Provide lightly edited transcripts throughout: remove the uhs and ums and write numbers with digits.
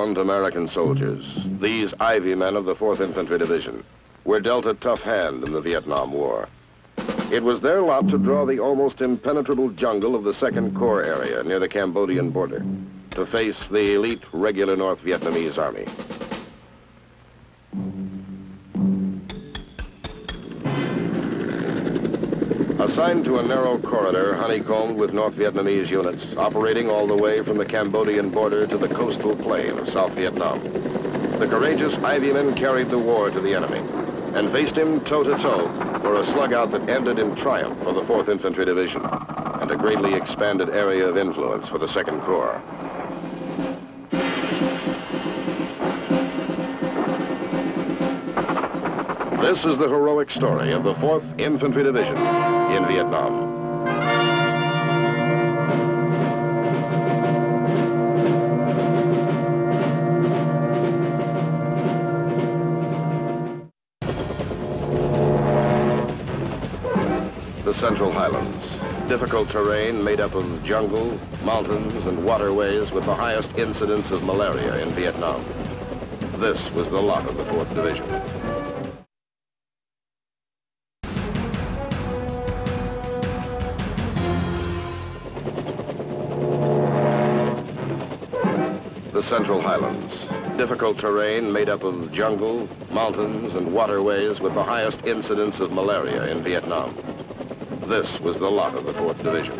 Gallant American soldiers, these Ivymen of the 4th Infantry Division, were dealt a tough hand in the Vietnam War. It was their lot to draw the almost impenetrable jungle of the 2nd Corps area near the Cambodian border to face the elite regular North Vietnamese army. Assigned to a narrow corridor honeycombed with North Vietnamese units operating all the way from the Cambodian border to the coastal plain of South Vietnam, the courageous Ivymen carried the war to the enemy and faced him toe-to-toe for a slug-out that ended in triumph for the 4th Infantry Division and a greatly expanded area of influence for the 2nd Corps. This is the heroic story of the 4th Infantry Division in Vietnam. The Central Highlands, difficult terrain made up of jungle, mountains, and waterways with the highest incidence of malaria in Vietnam. This was the lot of the 4th Division. The Central Highlands, difficult terrain made up of jungle, mountains, and waterways with the highest incidence of malaria in Vietnam. This was the lot of the 4th Division.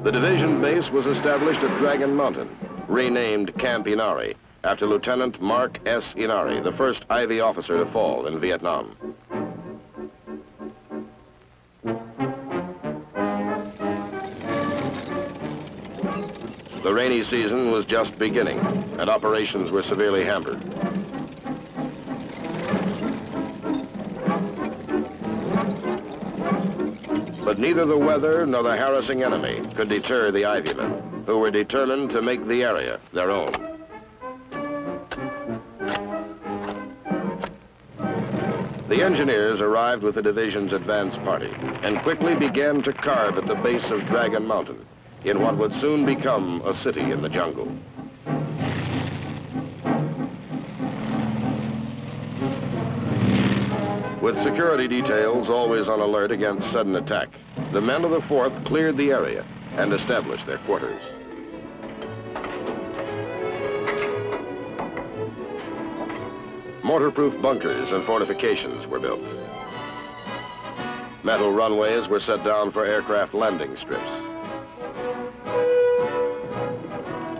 The division base was established at Dragon Mountain, renamed Camp Inari, after Lieutenant Mark S. Inari, the first Ivy officer to fall in Vietnam. The rainy season was just beginning, and operations were severely hampered. But neither the weather nor the harassing enemy could deter the Ivymen, who were determined to make the area their own. The engineers arrived with the division's advance party and quickly began to carve at the base of Dragon Mountain in what would soon become a city in the jungle. With security details always on alert against sudden attack, the men of the 4th cleared the area and established their quarters. Mortar-proof bunkers and fortifications were built. Metal runways were set down for aircraft landing strips.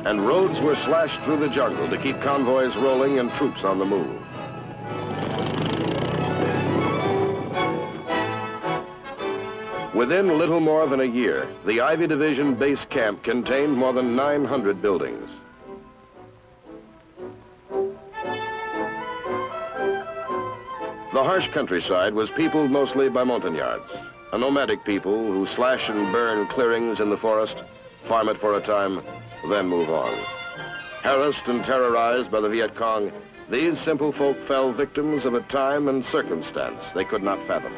And roads were slashed through the jungle to keep convoys rolling and troops on the move. Within little more than a year, the Ivy Division base camp contained more than 900 buildings. The harsh countryside was peopled mostly by Montagnards, a nomadic people who slash and burn clearings in the forest, farm it for a time, then move on. Harassed and terrorized by the Viet Cong, these simple folk fell victims of a time and circumstance they could not fathom.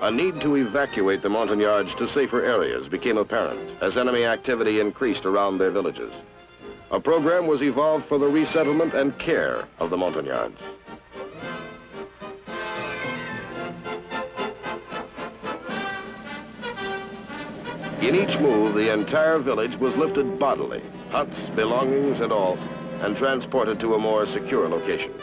A need to evacuate the Montagnards to safer areas became apparent as enemy activity increased around their villages. A program was evolved for the resettlement and care of the Montagnards. In each move, the entire village was lifted bodily, huts, belongings, and all, and transported to a more secure location.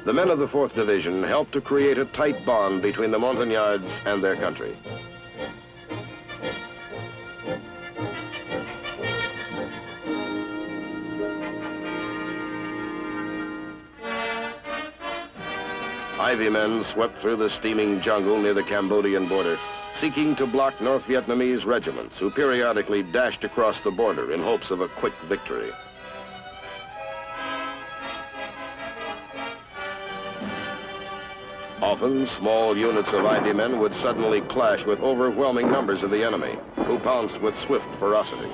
The men of the 4th Division helped to create a tight bond between the Montagnards and their country. Ivymen swept through the steaming jungle near the Cambodian border, seeking to block North Vietnamese regiments who periodically dashed across the border in hopes of a quick victory. Often, small units of Ivymen would suddenly clash with overwhelming numbers of the enemy, who pounced with swift ferocity.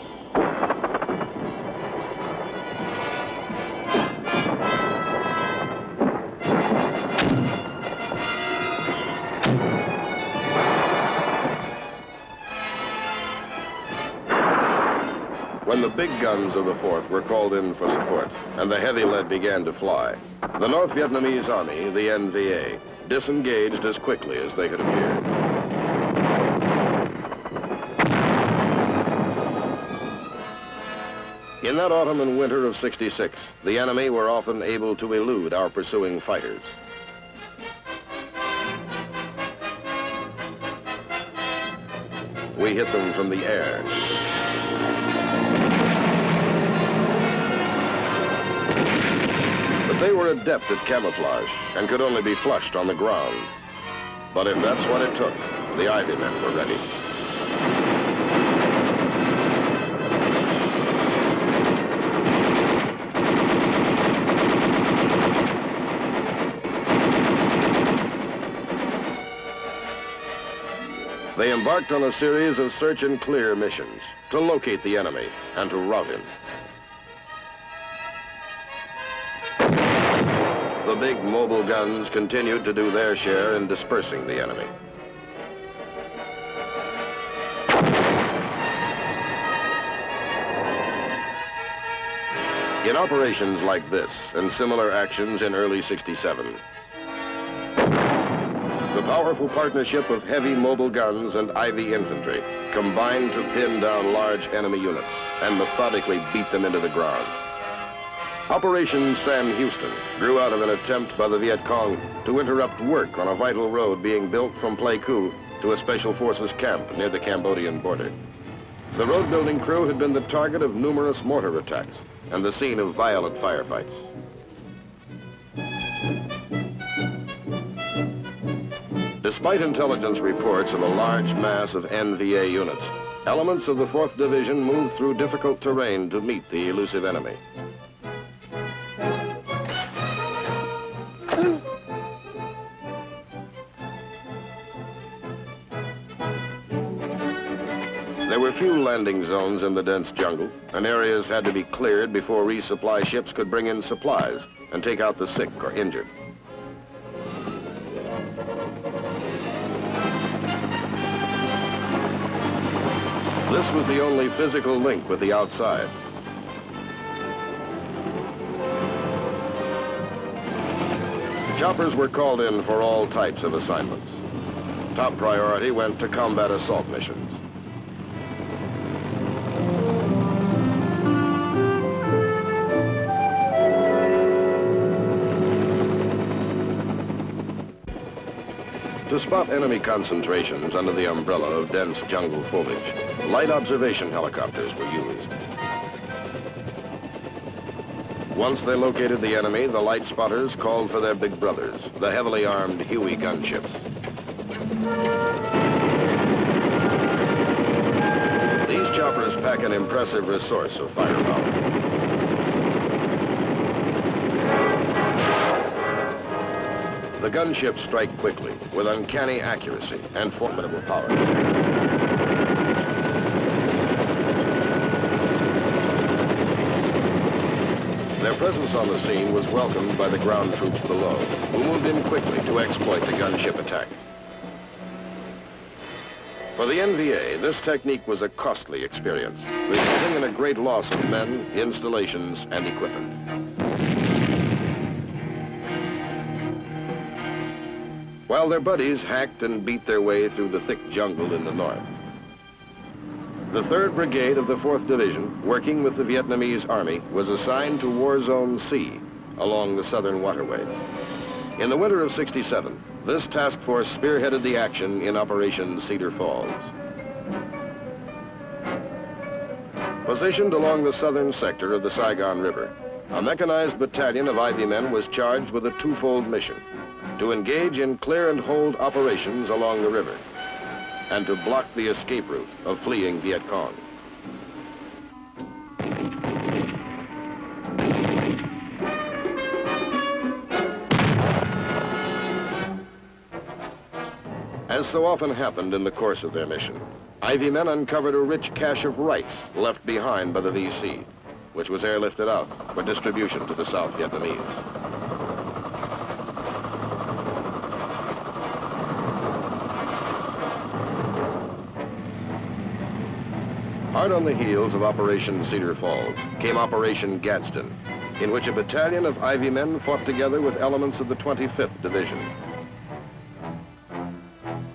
big guns of the 4th were called in for support, and the heavy lead began to fly. The North Vietnamese Army, the NVA, disengaged as quickly as they could appear. In that autumn and winter of '66, the enemy were often able to elude our pursuing fighters. We hit them from the air. But they were adept at camouflage and could only be flushed on the ground. But if that's what it took, the Ivymen were ready. They embarked on a series of search and clear missions to locate the enemy and to rout him. The big mobile guns continued to do their share in dispersing the enemy. In operations like this and similar actions in early '67, the powerful partnership of heavy mobile guns and IV infantry combined to pin down large enemy units and methodically beat them into the ground. Operation Sam Houston grew out of an attempt by the Viet Cong to interrupt work on a vital road being built from Pleiku to a Special Forces camp near the Cambodian border. The road-building crew had been the target of numerous mortar attacks and the scene of violent firefights. Despite intelligence reports of a large mass of NVA units, elements of the 4th Division moved through difficult terrain to meet the elusive enemy. There were few landing zones in the dense jungle, and areas had to be cleared before resupply ships could bring in supplies and take out the sick or injured. This was the only physical link with the outside. Choppers were called in for all types of assignments. Top priority went to combat assault missions. To spot enemy concentrations under the umbrella of dense jungle foliage, light observation helicopters were used. Once they located the enemy, the light spotters called for their big brothers, the heavily armed Huey gunships. These choppers pack an impressive resource of firepower. The gunships strike quickly, with uncanny accuracy and formidable power. Their presence on the scene was welcomed by the ground troops below, who moved in quickly to exploit the gunship attack. For the NVA, this technique was a costly experience, resulting in a great loss of men, installations, and equipment. While their buddies hacked and beat their way through the thick jungle in the north, the 3rd Brigade of the 4th Division, working with the Vietnamese Army, was assigned to War Zone C along the southern waterways. In the winter of '67, this task force spearheaded the action in Operation Cedar Falls. Positioned along the southern sector of the Saigon River, a mechanized battalion of Ivymen was charged with a twofold mission: to engage in clear and hold operations along the river, and to block the escape route of fleeing Viet Cong. As so often happened in the course of their mission, Ivymen uncovered a rich cache of rice left behind by the VC, which was airlifted out for distribution to the South Vietnamese. Hard on the heels of Operation Cedar Falls came Operation Gadsden, in which a battalion of Ivymen fought together with elements of the 25th Division.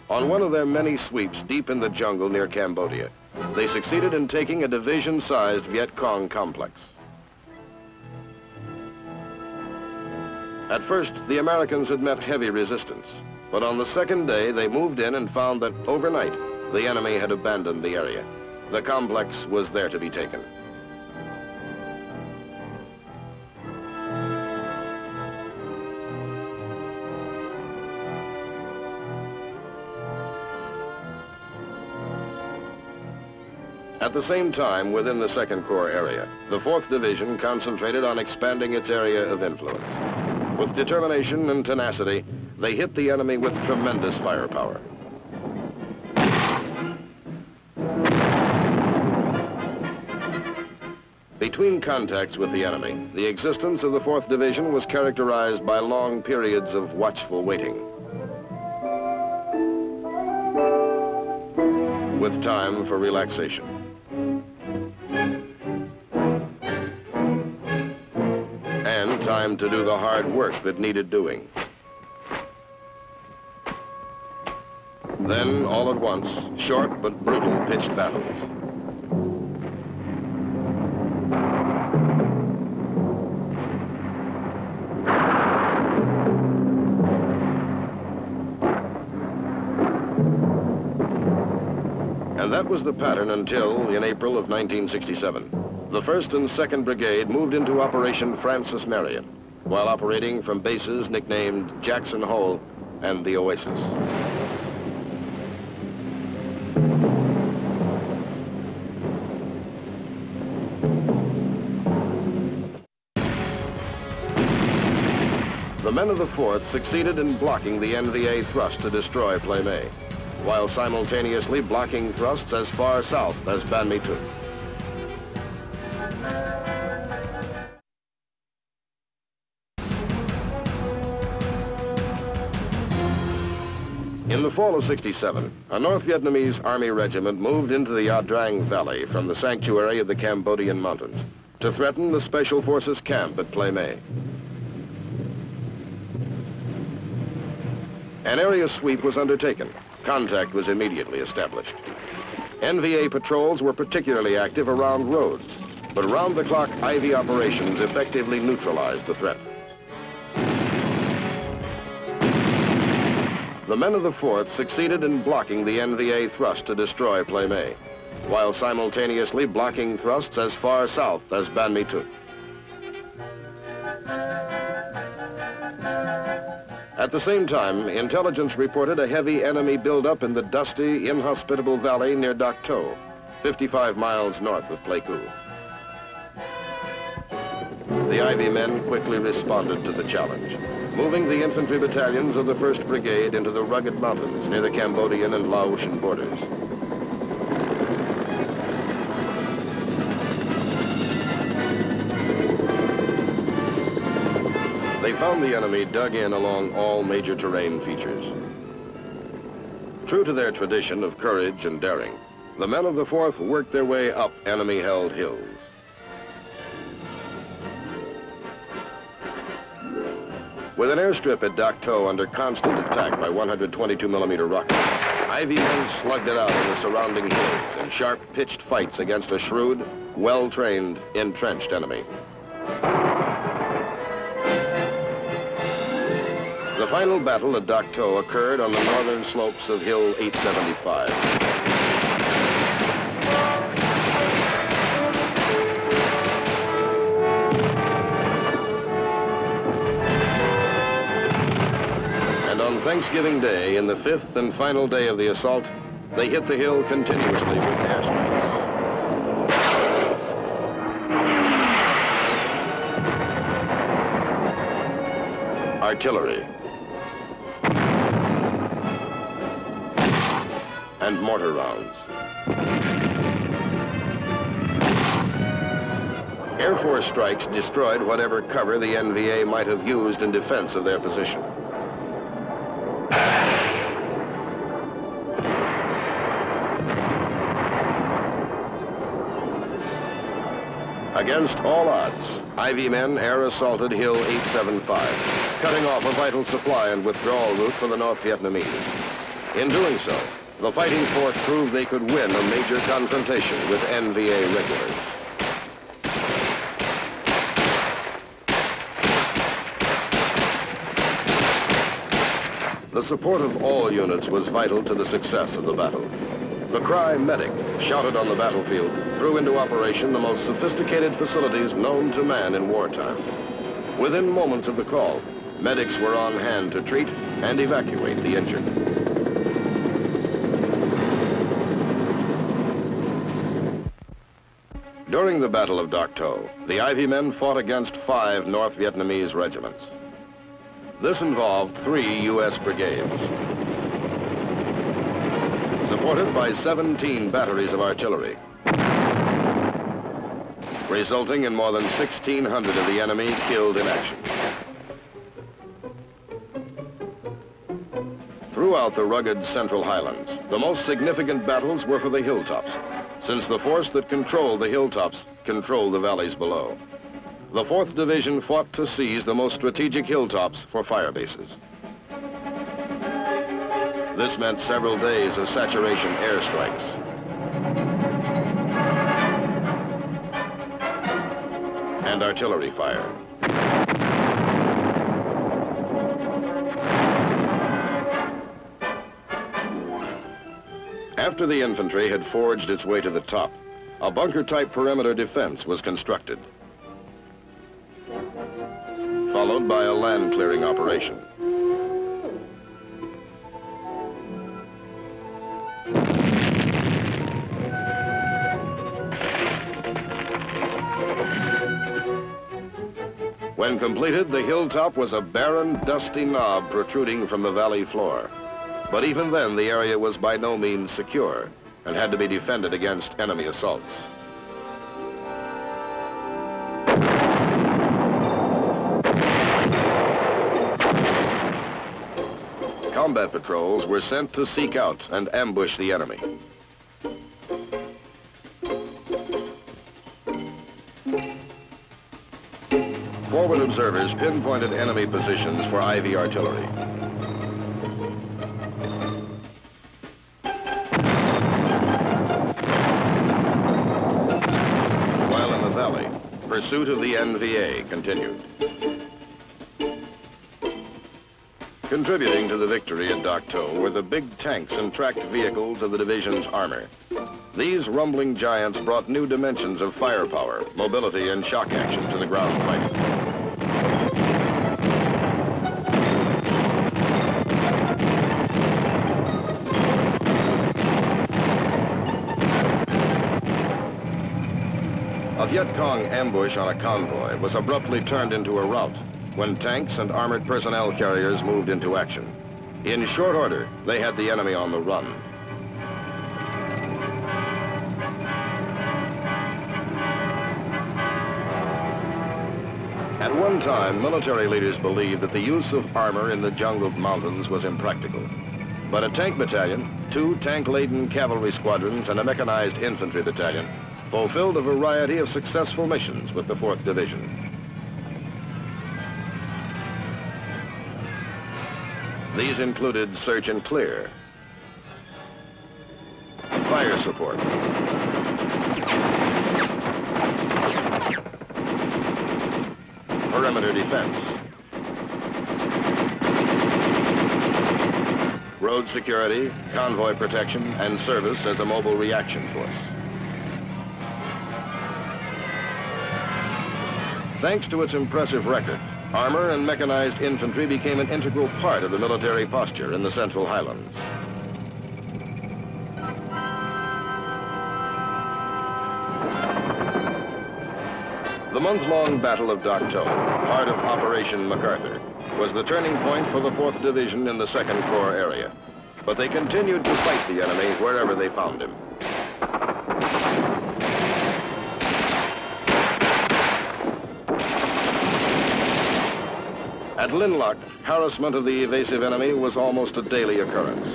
On one of their many sweeps deep in the jungle near Cambodia, they succeeded in taking a division-sized Viet Cong complex. At first, the Americans had met heavy resistance, but on the second day, they moved in and found that overnight, the enemy had abandoned the area. The complex was there to be taken. At the same time, within the Second Corps area, the 4th Division concentrated on expanding its area of influence. With determination and tenacity, they hit the enemy with tremendous firepower. Between contacts with the enemy, the existence of the 4th Division was characterized by long periods of watchful waiting, with time for relaxation. And time to do the hard work that needed doing. Then, all at once, short but brutal pitched battles. And that was the pattern until, in April of 1967, the 1st and 2nd Brigade moved into Operation Francis Marion, while operating from bases nicknamed Jackson Hole and the Oasis. The men of the 4th succeeded in blocking the NVA thrust to destroy Plaimé, while simultaneously blocking thrusts as far south as Ban Me Thuc. In the fall of '67, a North Vietnamese Army regiment moved into the Ia Drang Valley from the sanctuary of the Cambodian mountains to threaten the Special Forces camp at Plaimé. An area sweep was undertaken. Contact was immediately established. NVA patrols were particularly active around roads, but round-the-clock IV operations effectively neutralized the threat. The men of the 4th succeeded in blocking the NVA thrust to destroy Plaimé, while simultaneously blocking thrusts as far south as Ban Me Thuc. At the same time, intelligence reported a heavy enemy buildup in the dusty, inhospitable valley near Dak To, 55 miles north of Pleiku. The Ivymen quickly responded to the challenge, moving the infantry battalions of the 1st Brigade into the rugged mountains near the Cambodian and Laotian borders. They found the enemy dug in along all major terrain features. True to their tradition of courage and daring, the men of the 4th worked their way up enemy-held hills. With an airstrip at Dak To under constant attack by 122mm rockets, Ivymen slugged it out in the surrounding hills in sharp-pitched fights against a shrewd, well-trained, entrenched enemy. The final battle at Dak To occurred on the northern slopes of Hill 875. And on Thanksgiving Day, in the 5th and final day of the assault, they hit the hill continuously with airstrikes. Artillery. And mortar rounds. Air Force strikes destroyed whatever cover the NVA might have used in defense of their position. Against all odds, Ivymen air assaulted Hill 875, cutting off a vital supply and withdrawal route for the North Vietnamese. In doing so, the fighting force proved they could win a major confrontation with NVA regulars. The support of all units was vital to the success of the battle. The cry medic, shouted on the battlefield, threw into operation the most sophisticated facilities known to man in wartime. Within moments of the call, medics were on hand to treat and evacuate the injured. During the Battle of Dak To, the Ivymen fought against 5 North Vietnamese regiments. This involved 3 U.S. brigades, supported by 17 batteries of artillery, resulting in more than 1,600 of the enemy killed in action. Throughout the rugged Central Highlands, the most significant battles were for the hilltops, since the force that controlled the hilltops controlled the valleys below. The 4th Division fought to seize the most strategic hilltops for fire bases. This meant several days of saturation airstrikes. And artillery fire. After the infantry had forged its way to the top, a bunker-type perimeter defense was constructed, followed by a land-clearing operation. When completed, the hilltop was a barren, dusty knob protruding from the valley floor. But even then, the area was by no means secure and had to be defended against enemy assaults. Combat patrols were sent to seek out and ambush the enemy. Forward observers pinpointed enemy positions for IV artillery. While in the valley, pursuit of the NVA continued. Contributing to the victory at Dak To were the big tanks and tracked vehicles of the division's armor. These rumbling giants brought new dimensions of firepower, mobility, and shock action to the ground fighting. A Viet Cong ambush on a convoy was abruptly turned into a rout when tanks and armored personnel carriers moved into action. In short order, they had the enemy on the run. At one time, military leaders believed that the use of armor in the jungled mountains was impractical. But a tank battalion, 2 tank-laden cavalry squadrons, and a mechanized infantry battalion fulfilled a variety of successful missions with the 4th Division. These included search and clear, fire support, perimeter defense, road security, convoy protection, and service as a mobile reaction force. Thanks to its impressive record, armor and mechanized infantry became an integral part of the military posture in the Central Highlands. The month-long Battle of Dak To, part of Operation MacArthur, was the turning point for the 4th Division in the 2nd Corps area. But they continued to fight the enemy wherever they found him. At Linlock, harassment of the evasive enemy was almost a daily occurrence.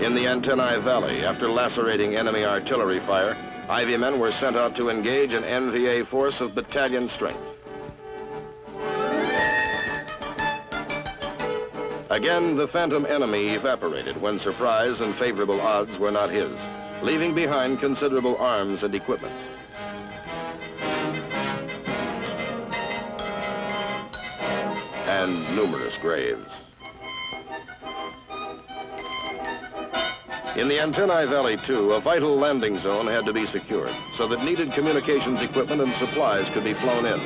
In the Antennae Valley, after lacerating enemy artillery fire, Ivymen were sent out to engage an NVA force of battalion strength. Again, the phantom enemy evaporated when surprise and favorable odds were not his, leaving behind considerable arms and equipment. And numerous graves. In the Antennae Valley, too, a vital landing zone had to be secured so that needed communications equipment and supplies could be flown in.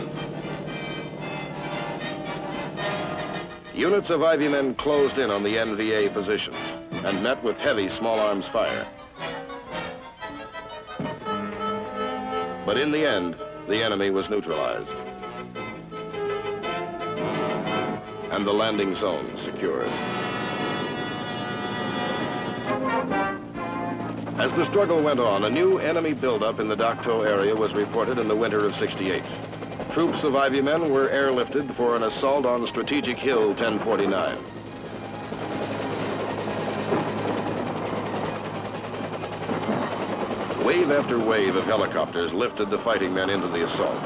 Units of Ivymen closed in on the NVA positions and met with heavy small arms fire. But in the end, the enemy was neutralized and the landing zone secured. As the struggle went on, a new enemy buildup in the Dak To area was reported in the winter of '68. Troops of Ivymen were airlifted for an assault on Strategic Hill 1049. Wave after wave of helicopters lifted the fighting men into the assault.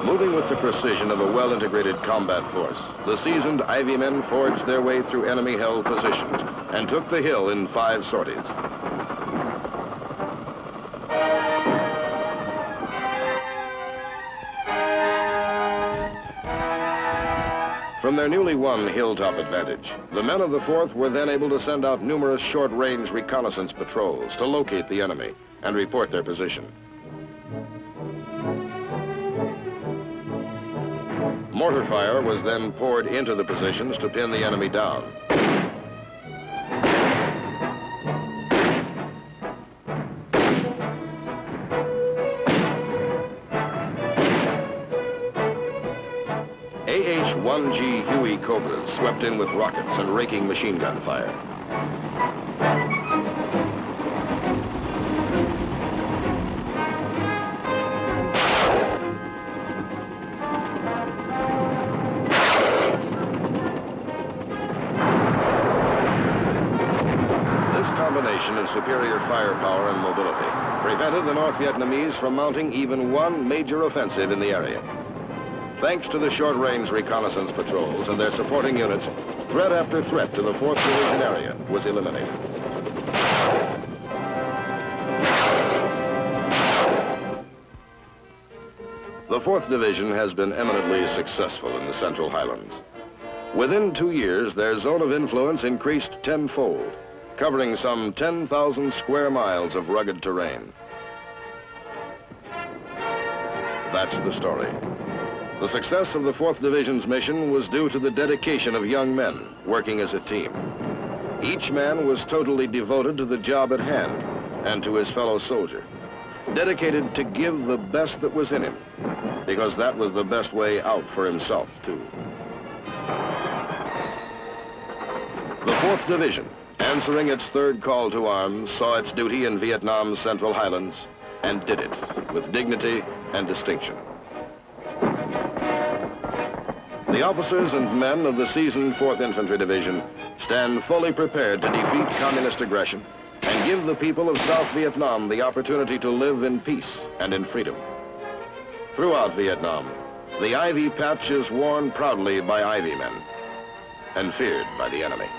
Moving with the precision of a well-integrated combat force, the seasoned Ivymen forged their way through enemy-held positions and took the hill in 5 sorties. From their newly won hilltop advantage, the men of the 4th were then able to send out numerous short-range reconnaissance patrols to locate the enemy and report their position. Mortar fire was then poured into the positions to pin the enemy down. AH-1G Huey Cobras swept in with rockets and raking machine gun fire. Combination of superior firepower and mobility prevented the North Vietnamese from mounting even one major offensive in the area. Thanks to the short-range reconnaissance patrols and their supporting units, threat after threat to the 4th Division area was eliminated. The 4th Division has been eminently successful in the Central Highlands. Within 2 years, their zone of influence increased tenfold, covering some 10,000 square miles of rugged terrain. That's the story. The success of the 4th Division's mission was due to the dedication of young men working as a team. Each man was totally devoted to the job at hand and to his fellow soldier, dedicated to give the best that was in him, because that was the best way out for himself, too. The 4th Division, answering its 3rd call to arms, saw its duty in Vietnam's Central Highlands and did it with dignity and distinction. The officers and men of the seasoned 4th Infantry Division stand fully prepared to defeat communist aggression and give the people of South Vietnam the opportunity to live in peace and in freedom. Throughout Vietnam, the Ivy patch is worn proudly by Ivymen and feared by the enemy.